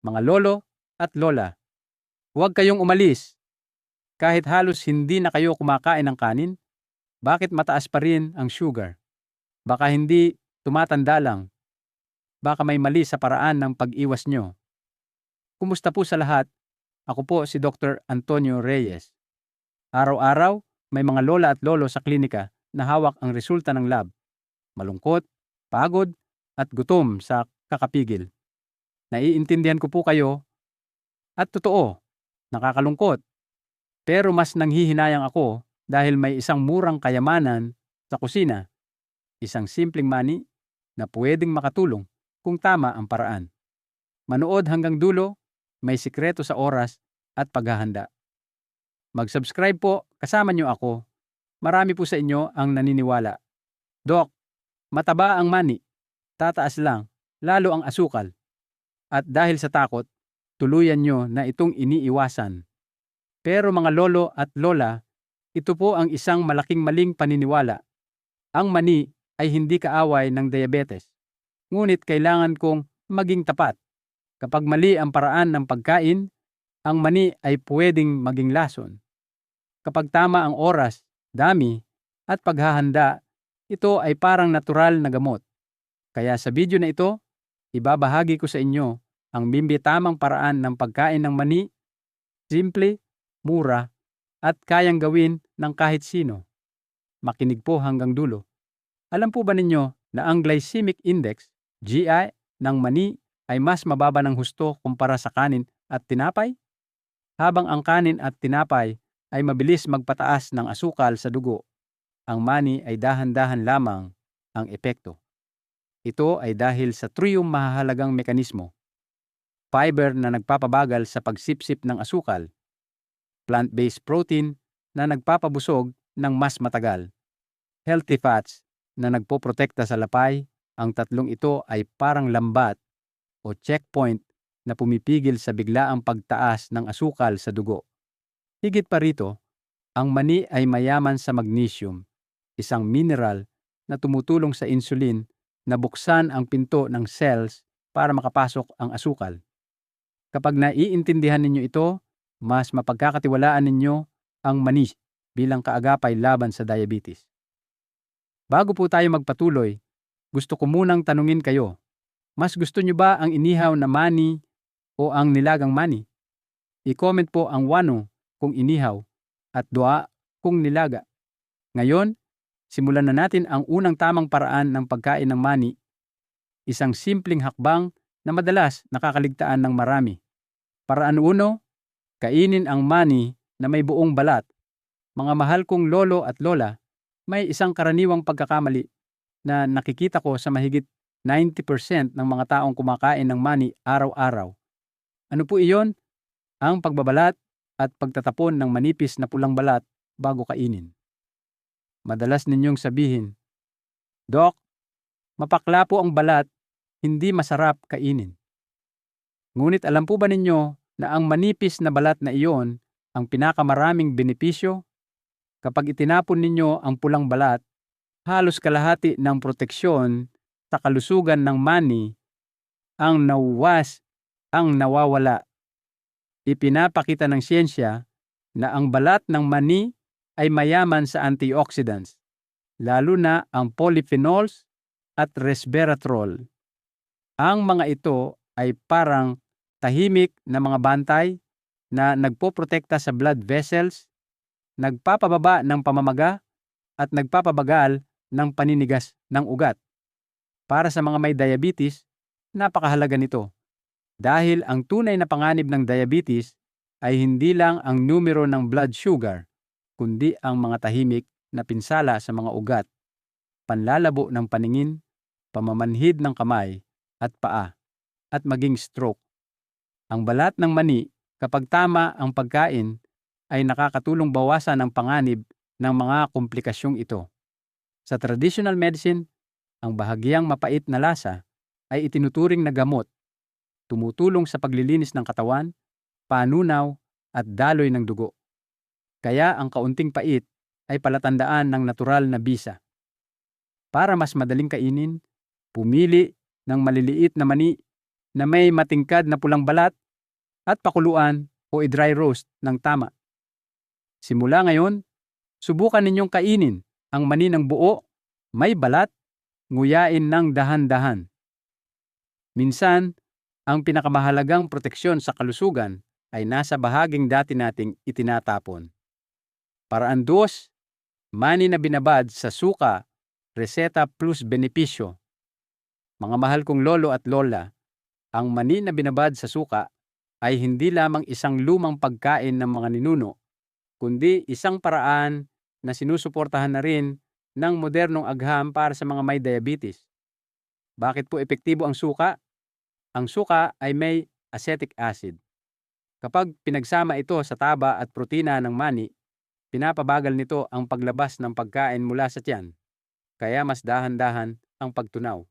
Mga lolo at lola, huwag kayong umalis. Kahit halos hindi na kayo kumakain ng kanin, bakit mataas pa rin ang sugar? Baka hindi tumatanda lang. Baka may mali sa paraan ng pag-iwas nyo. Kumusta po sa lahat? Ako po si Dr. Antonio Reyes. Araw-araw, may mga lola at lolo sa klinika na hawak ang resulta ng lab. Malungkot, pagod, at gutom sa kakapigil. Naiintindihan ko po kayo at totoo, nakakalungkot. Pero mas nanghihinayang ako dahil may isang murang kayamanan sa kusina, isang simpleng mani na pwedeng makatulong kung tama ang paraan. Manood hanggang dulo, may sikreto sa oras at paghahanda. Mag-subscribe po, kasama niyo ako. Marami po sa inyo ang naniniwala. Dok, mataba ang mani, tataas lang, lalo ang asukal. At dahil sa takot, tuluyan nyo na itong iniiwasan. Pero mga lolo at lola, ito po ang isang malaking maling paniniwala. Ang mani ay hindi kaaway ng diabetes. Ngunit kailangan kong maging tapat. Kapag mali ang paraan ng pagkain, ang mani ay pwedeng maging lason. Kapag tama ang oras, dami, at paghahanda, ito ay parang natural na gamot. Kaya sa video na ito, ibabahagi ko sa inyo ang tamang paraan ng pagkain ng mani, simple, mura, at kayang gawin ng kahit sino. Makinig po hanggang dulo. Alam po ba ninyo na ang glycemic index, GI, ng mani ay mas mababa ng husto kumpara sa kanin at tinapay? Habang ang kanin at tinapay ay mabilis magpataas ng asukal sa dugo, ang mani ay dahan-dahan lamang ang epekto. Ito ay dahil sa triyong mahahalagang mekanismo. Fiber na nagpapabagal sa pagsipsip ng asukal, plant-based protein na nagpapabusog ng mas matagal, healthy fats na nagpoprotekta sa lapay. Ang tatlong ito ay parang lambat o checkpoint na pumipigil sa biglaang pagtaas ng asukal sa dugo. Higit pa rito, ang mani ay mayaman sa magnesium, isang mineral na tumutulong sa insulin na buksan ang pinto ng cells para makapasok ang asukal. Kapag naiintindihan ninyo ito, mas mapagkakatiwalaan ninyo ang mani bilang kaagapay laban sa diabetes. Bago po tayo magpatuloy, gusto ko munang tanungin kayo, mas gusto nyo ba ang inihaw na mani o ang nilagang mani? I-comment po ang 1 kung inihaw at 2 kung nilaga. Ngayon, simulan na natin ang unang tamang paraan ng pagkain ng mani, isang simpleng hakbang na madalas nakakaligtaan ng marami. Paraan 1, kainin ang mani na may buong balat. Mga mahal kong lolo at lola, may isang karaniwang pagkakamali na nakikita ko sa mahigit 90% ng mga taong kumakain ng mani araw-araw. Ano po iyon? Ang pagbabalat at pagtatapon ng manipis na pulang balat bago kainin. Madalas ninyong sabihin, Dok, mapakla po ang balat, hindi masarap kainin. Ngunit alam po ba ninyo na ang manipis na balat na iyon ang pinakamaraming benepisyo? Kapag itinapon ninyo ang pulang balat, halos kalahati ng proteksyon sa kalusugan ng mani ang nauwas, ang nawawala. Ipinapakita ng siyensya na ang balat ng mani ay mayaman sa antioxidants, lalo na ang polyphenols at resveratrol. Ang mga ito ay parang tahimik na mga bantay na nagpoprotekta sa blood vessels, nagpapababa ng pamamaga at nagpapabagal ng paninigas ng ugat. Para sa mga may diabetes, napakahalaga nito. Dahil ang tunay na panganib ng diabetes ay hindi lang ang numero ng blood sugar, kundi ang mga tahimik na pinsala sa mga ugat, panlalabo ng paningin, pamamanhid ng kamay at paa, at maging stroke. Ang balat ng mani, kapag tama ang pagkain, ay nakakatulong bawasan ang panganib ng mga komplikasyong ito. Sa traditional medicine, ang bahagyang mapait na lasa ay itinuturing na gamot, tumutulong sa paglilinis ng katawan, panunaw, at daloy ng dugo. Kaya ang kaunting pait ay palatandaan ng natural na bisa. Para mas madaling kainin, pumili ng maliliit na mani na may matingkad na pulang balat at pakuluan o i-dry roast ng tama. Simula ngayon, subukan ninyong kainin ang mani ng buo, may balat, nguyain ng dahan-dahan. Minsan, ang pinakamahalagang proteksyon sa kalusugan ay nasa bahaging dati nating itinatapon. Paraan 2, mani na binabad sa suka, reseta plus benepisyo. Mga mahal kong lolo at lola, ang mani na binabad sa suka ay hindi lamang isang lumang pagkain ng mga ninuno, kundi isang paraan na sinusuportahan na rin ng modernong agham para sa mga may diabetes. Bakit po epektibo ang suka? Ang suka ay may acetic acid. Kapag pinagsama ito sa taba at protina ng mani, pinapabagal nito ang paglabas ng pagkain mula sa tiyan, kaya mas dahan-dahan ang pagtunaw.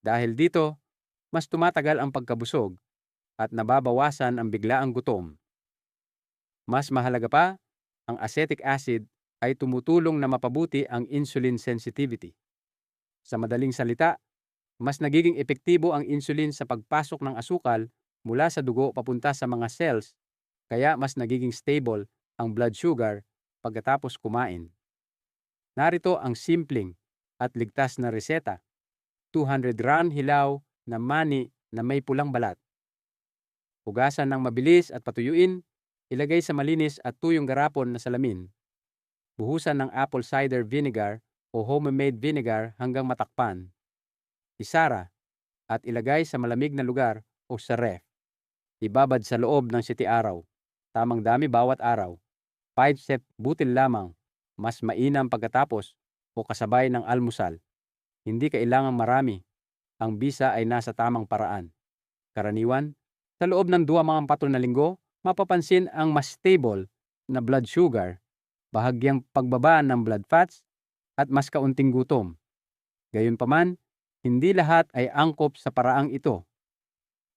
Dahil dito, mas tumatagal ang pagkabusog at nababawasan ang biglaang gutom. Mas mahalaga pa, ang acetic acid ay tumutulong na mapabuti ang insulin sensitivity. Sa madaling salita, mas nagiging epektibo ang insulin sa pagpasok ng asukal mula sa dugo papunta sa mga cells, kaya mas nagiging stable ang blood sugar pagkatapos kumain. Narito ang simpleng at ligtas na reseta. 200 g hilaw na mani na may pulang balat. Hugasan ng mabilis at patuyuin, ilagay sa malinis at tuyong garapon na salamin. Buhusan ng apple cider vinegar o homemade vinegar hanggang matakpan. Isara at ilagay sa malamig na lugar o sa ref. Ibabad sa loob ng 7 araw. Tamang dami bawat araw. 5 set butil lamang. Mas mainam pagkatapos o kasabay ng almusal. Hindi kailangang marami. Ang bisa ay nasa tamang paraan. Karaniwan, sa loob ng 2-4 na linggo, mapapansin ang mas stable na blood sugar, bahagyang pagbaba ng blood fats, at mas kaunting gutom. Gayunpaman, hindi lahat ay angkop sa paraang ito.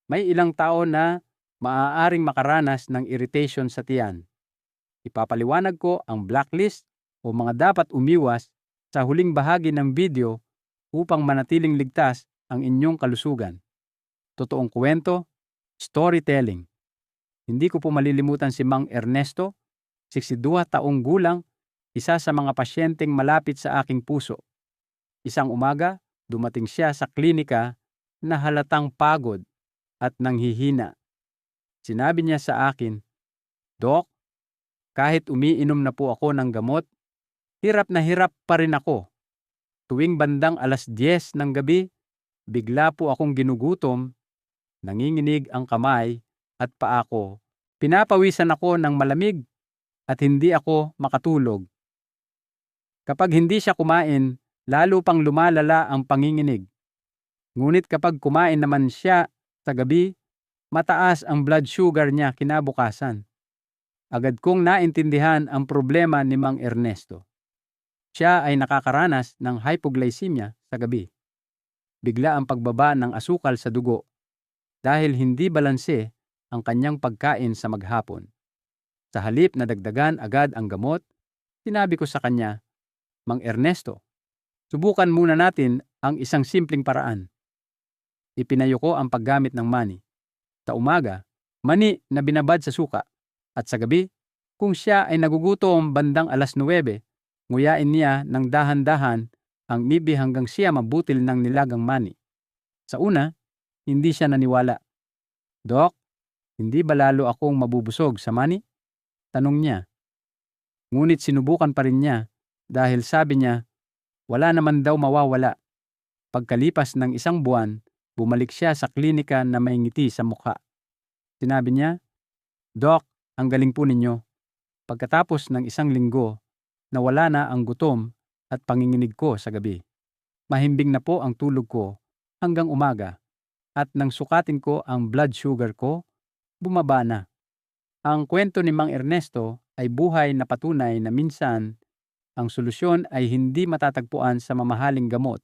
May ilang tao na maaaring makaranas ng irritation sa tiyan. Ipapaliwanag ko ang blacklist o mga dapat umiwas sa huling bahagi ng video upang manatiling ligtas ang inyong kalusugan. Totoong kwento, storytelling. Hindi ko po malilimutan si Mang Ernesto, 62 taong gulang, isa sa mga pasyenteng malapit sa aking puso. Isang umaga, dumating siya sa klinika na halatang pagod at nanghihina. Sinabi niya sa akin, "Dok, kahit umiinom na po ako ng gamot, hirap na hirap pa rin ako. Tuwing bandang 10:00 ng gabi, bigla po akong ginugutom, nanginginig ang kamay at paa ko. Pinapawisan ako ng malamig at hindi ako makatulog. Kapag hindi siya kumain, lalo pang lumalala ang panginginig. Ngunit kapag kumain naman siya sa gabi, mataas ang blood sugar niya kinabukasan." Agad kong naintindihan ang problema ni Mang Ernesto. Siya ay nakakaranas ng hypoglycemia sa gabi. Bigla ang pagbaba ng asukal sa dugo dahil hindi balanse ang kanyang pagkain sa maghapon. Sa halip na dagdagan agad ang gamot, sinabi ko sa kanya, "Mang Ernesto, subukan muna natin ang isang simpleng paraan." Ipinayo ko ang paggamit ng mani. Sa umaga, mani na binabad sa suka. At sa gabi, kung siya ay nagugutom bandang 9:00, nguyain niya ng dahan-dahan ang mibi hanggang siya mabutil ng nilagang mani. Sa una, hindi siya naniwala. "Dok, hindi ba lalo akong mabubusog sa mani?" tanong niya. Ngunit sinubukan pa rin niya dahil sabi niya, wala naman daw mawawala. Pagkalipas ng 1 buwan, bumalik siya sa klinika na may ngiti sa mukha. Sinabi niya, "Dok, ang galing po ninyo. Pagkatapos ng 1 linggo, nawala na ang gutom at panginginig ko sa gabi. Mahimbing na po ang tulog ko hanggang umaga at nang sukatin ko ang blood sugar ko, bumaba na." Ang kwento ni Mang Ernesto ay buhay na patunay na minsan ang solusyon ay hindi matatagpuan sa mamahaling gamot,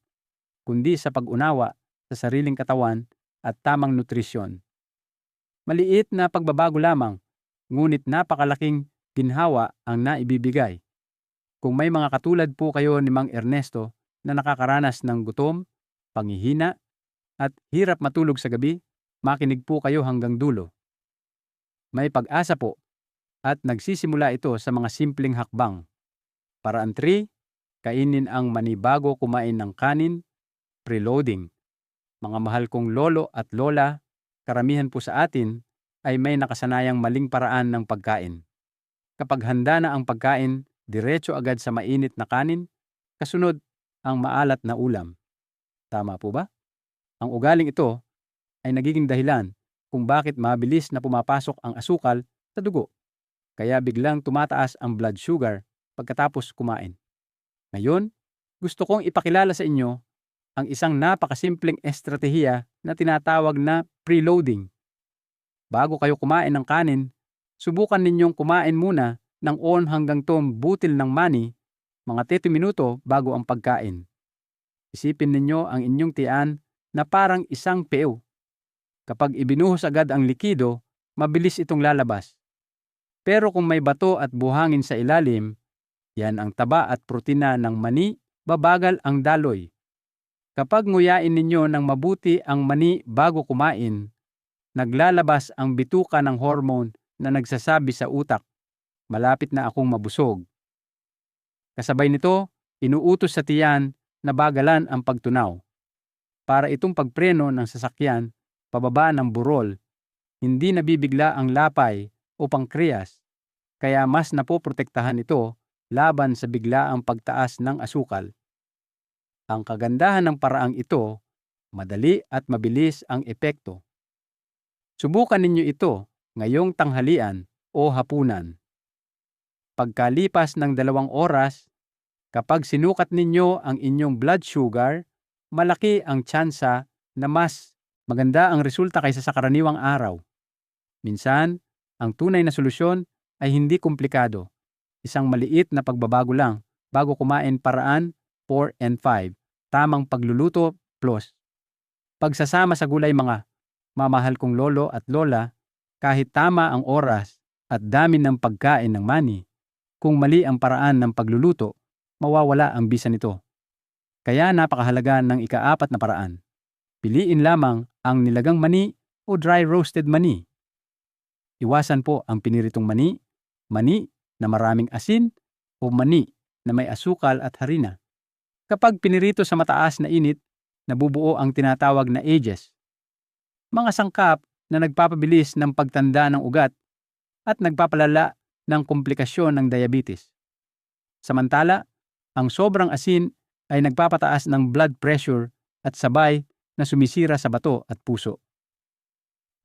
kundi sa pag-unawa sa sariling katawan at tamang nutrisyon. Maliit na pagbabago lamang, ngunit napakalaking ginhawa ang naibibigay. Kung may mga katulad po kayo ni Mang Ernesto na nakakaranas ng gutom, panghihina, at hirap matulog sa gabi, makinig po kayo hanggang dulo. May pag-asa po at nagsisimula ito sa mga simpleng hakbang. Paraan 3, kainin ang mani bago kumain ng kanin, preloading. Mga mahal kong lolo at lola, karamihan po sa atin ay may nakasanayang maling paraan ng pagkain. Kapag handa na ang pagkain, diretso agad sa mainit na kanin, kasunod ang maalat na ulam. Tama po ba? Ang ugaling ito ay nagiging dahilan kung bakit mabilis na pumapasok ang asukal sa dugo. Kaya biglang tumataas ang blood sugar pagkatapos kumain. Ngayon, gusto kong ipakilala sa inyo ang isang napakasimpleng estratehiya na tinatawag na preloading. Bago kayo kumain ng kanin, subukan ninyong kumain muna ng 1 hanggang 2 butil ng mani mga 30 minuto bago ang pagkain. Isipin ninyo ang inyong tiyan na parang isang peo. Kapag ibinuhos agad ang likido, mabilis itong lalabas. Pero kung may bato at buhangin sa ilalim, yan ang taba at protina ng mani, babagal ang daloy. Kapag nguyain ninyo ng mabuti ang mani bago kumain, naglalabas ang bituka ng hormone na nagsasabi sa utak, malapit na akong mabusog. Kasabay nito, inuutos sa tiyan na bagalan ang pagtunaw. Para itong pagpreno ng sasakyan, pababa ng burol, hindi nabibigla ang lapay o pankreas, kaya mas napoprotektahan ito laban sa biglaang pagtaas ng asukal. Ang kagandahan ng paraang ito, madali at mabilis ang epekto. Subukan ninyo ito ngayong tanghalian o hapunan. Pagkalipas ng 2 oras, kapag sinukat ninyo ang inyong blood sugar, malaki ang tsansa na mas maganda ang resulta kaysa sa karaniwang araw. Minsan, ang tunay na solusyon ay hindi komplikado. Isang maliit na pagbabago lang bago kumain, paraan 4 and 5. Tamang pagluluto plus pagsasama sa gulay. Mga mamahal kong lolo at lola, kahit tama ang oras at dami ng pagkain ng mani, kung mali ang paraan ng pagluluto, mawawala ang bisa nito. Kaya napakahalaga ng ika-4 na paraan. Piliin lamang ang nilagang mani o dry roasted mani. Iwasan po ang piniritong mani, mani na maraming asin, o mani na may asukal at harina. Kapag pinirito sa mataas na init, nabubuo ang tinatawag na ages, mga sangkap na nagpapabilis ng pagtanda ng ugat at nagpapalala ng komplikasyon ng diabetes. Samantala, ang sobrang asin ay nagpapataas ng blood pressure at sabay na sumisira sa bato at puso.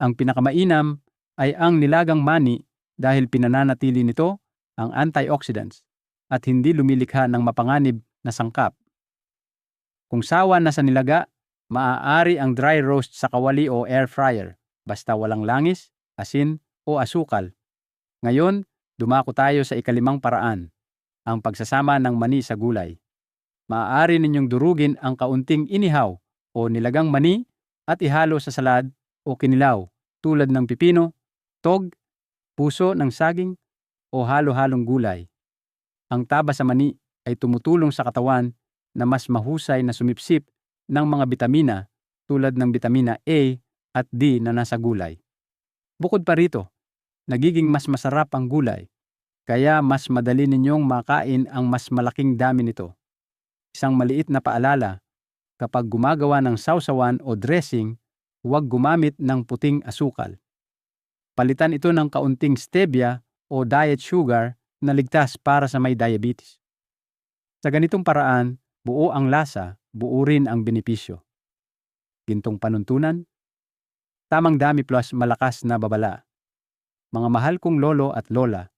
Ang pinakamainam ay ang nilagang mani dahil pinananatili nito ang antioxidants at hindi lumilikha ng mapanganib na sangkap. Kung sawa na sa nilaga, maaari ang dry roast sa kawali o air fryer, basta walang langis, asin o asukal. Ngayon, dumako tayo sa ika-5 paraan, ang pagsasama ng mani sa gulay. Maaari ninyong durugin ang kaunting inihaw o nilagang mani at ihalo sa salad o kinilaw tulad ng pipino, tog, puso ng saging o halo-halong gulay. Ang taba sa mani ay tumutulong sa katawan na mas mahusay na sumipsip ng mga bitamina tulad ng bitamina A at D na nasa gulay. Bukod pa rito, nagiging mas masarap ang gulay, kaya mas madali ninyong makain ang mas malaking dami nito. Isang maliit na paalala, kapag gumagawa ng sausawan o dressing, huwag gumamit ng puting asukal. Palitan ito ng kaunting stevia o diet sugar na ligtas para sa may diabetes. Sa ganitong paraan, buo ang lasa, buo rin ang benepisyo. Gintong panuntunan, tamang dami plus malakas na babala. Mga mahal kong lolo at lola,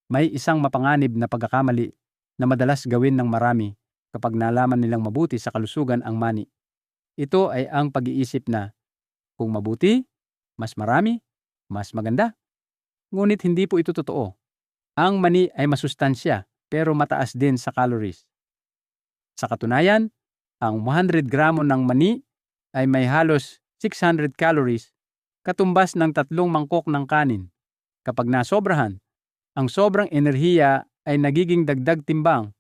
may isang mapanganib na pagkakamali na madalas gawin ng marami kapag nalaman nilang mabuti sa kalusugan ang mani. Ito ay ang pag-iisip na, kung mabuti, mas marami, mas maganda. Ngunit hindi po ito totoo. Ang mani ay masustansya pero mataas din sa calories. Sa katunayan, ang 100 gramo ng mani ay may halos 600 calories, katumbas ng 3 mangkok ng kanin. Kapag nasobrahan, ang sobrang enerhiya ay nagiging dagdag timbang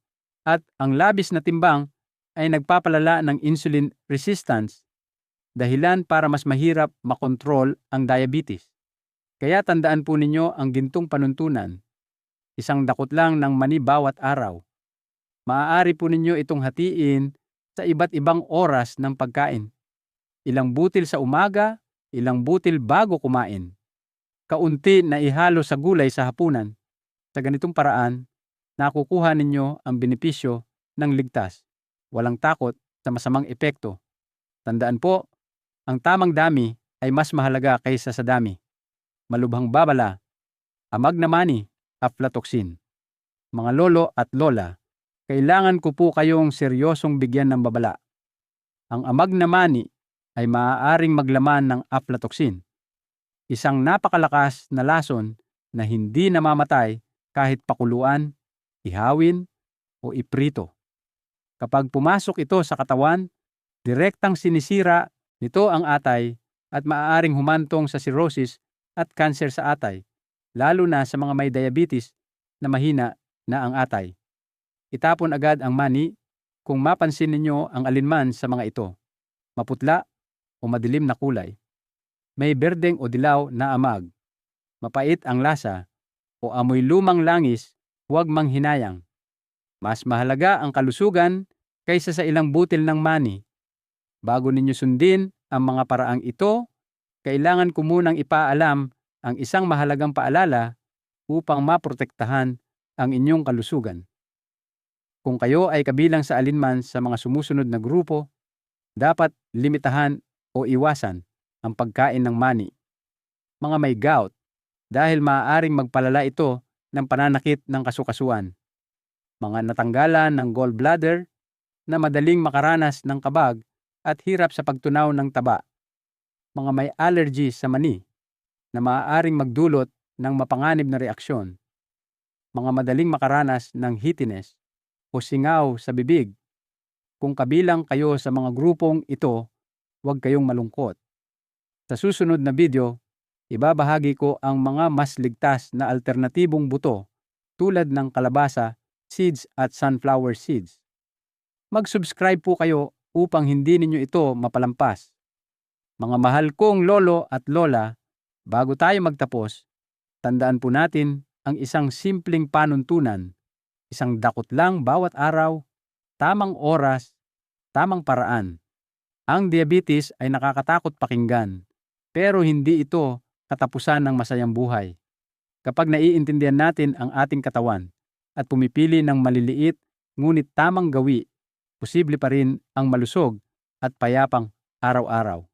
at ang labis na timbang ay nagpapalala ng insulin resistance. dahilan para mas mahirap makontrol ang diabetes. Kaya tandaan po ninyo ang gintong panuntunan. Isang dakot lang ng mani bawat araw. Maaari po ninyo itong hatiin sa iba't ibang oras ng pagkain. Ilang butil sa umaga, ilang butil bago kumain. Kaunti na ihalo sa gulay sa hapunan. Sa ganitong paraan, nakukuha ninyo ang benepisyo ng ligtas. Walang takot sa masamang epekto. Tandaan po, ang tamang dami ay mas mahalaga kaysa sa dami. Malubhang babala, amag na mani, aflatoxin. Mga lolo at lola, kailangan ko po kayong seryosong bigyan ng babala. Ang amag na mani ay maaaring maglaman ng aflatoxin, isang napakalakas na lason na hindi namamatay kahit pakuluan, ihawin, o iprito. Kapag pumasok ito sa katawan, direktang sinisira nito ang atay at maaaring humantong sa cirrhosis at cancer sa atay, lalo na sa mga may diabetes na mahina na ang atay. Itapon agad ang mani kung mapansin ninyo ang alinman sa mga ito, maputla o madilim na kulay. May berdeng o dilaw na amag, mapait ang lasa, o amoy lumang langis, huwag manghinayang. Mas mahalaga ang kalusugan kaysa sa ilang butil ng mani. Bago ninyo sundin ang mga paraang ito, kailangan ko munang ipaalam ang isang mahalagang paalala upang maprotektahan ang inyong kalusugan. Kung kayo ay kabilang sa alinman sa mga sumusunod na grupo, dapat limitahan o iwasan ang pagkain ng mani. Mga may gout, dahil maaaring magpalala ito ng pananakit ng kasukasuan. Mga natanggalan ng gallbladder na madaling makaranas ng kabag at hirap sa pagtunaw ng taba. Mga may allergy sa mani na maaaring magdulot ng mapanganib na reaksyon. Mga madaling makaranas ng heatiness o singaw sa bibig. Kung kabilang kayo sa mga grupong ito, huwag kayong malungkot. Sa susunod na video, ibabahagi ko ang mga mas ligtas na alternatibong buto tulad ng kalabasa, seeds at sunflower seeds. Mag-subscribe po kayo upang hindi ninyo ito mapalampas. Mga mahal kong lolo at lola, bago tayo magtapos, tandaan po natin ang isang simpleng panuntunan, isang dakot lang bawat araw, tamang oras, tamang paraan. Ang diabetes ay nakakatakot pakinggan, pero hindi ito katapusan ng masayang buhay. Kapag naiintindihan natin ang ating katawan at pumipili ng maliliit ngunit tamang gawi, posible pa rin ang malusog at payapang araw-araw.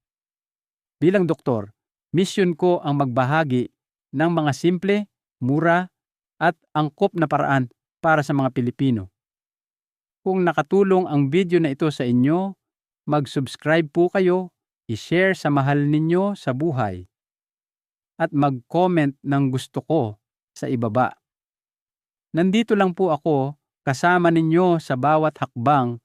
Bilang doktor, misyon ko ang magbahagi ng mga simple, mura, at angkop na paraan para sa mga Pilipino. Kung nakatulong ang video na ito sa inyo, mag-subscribe po kayo, i-share sa mahal ninyo sa buhay, at mag-comment ng gusto ko sa ibaba. Nandito lang po ako kasama ninyo sa bawat hakbang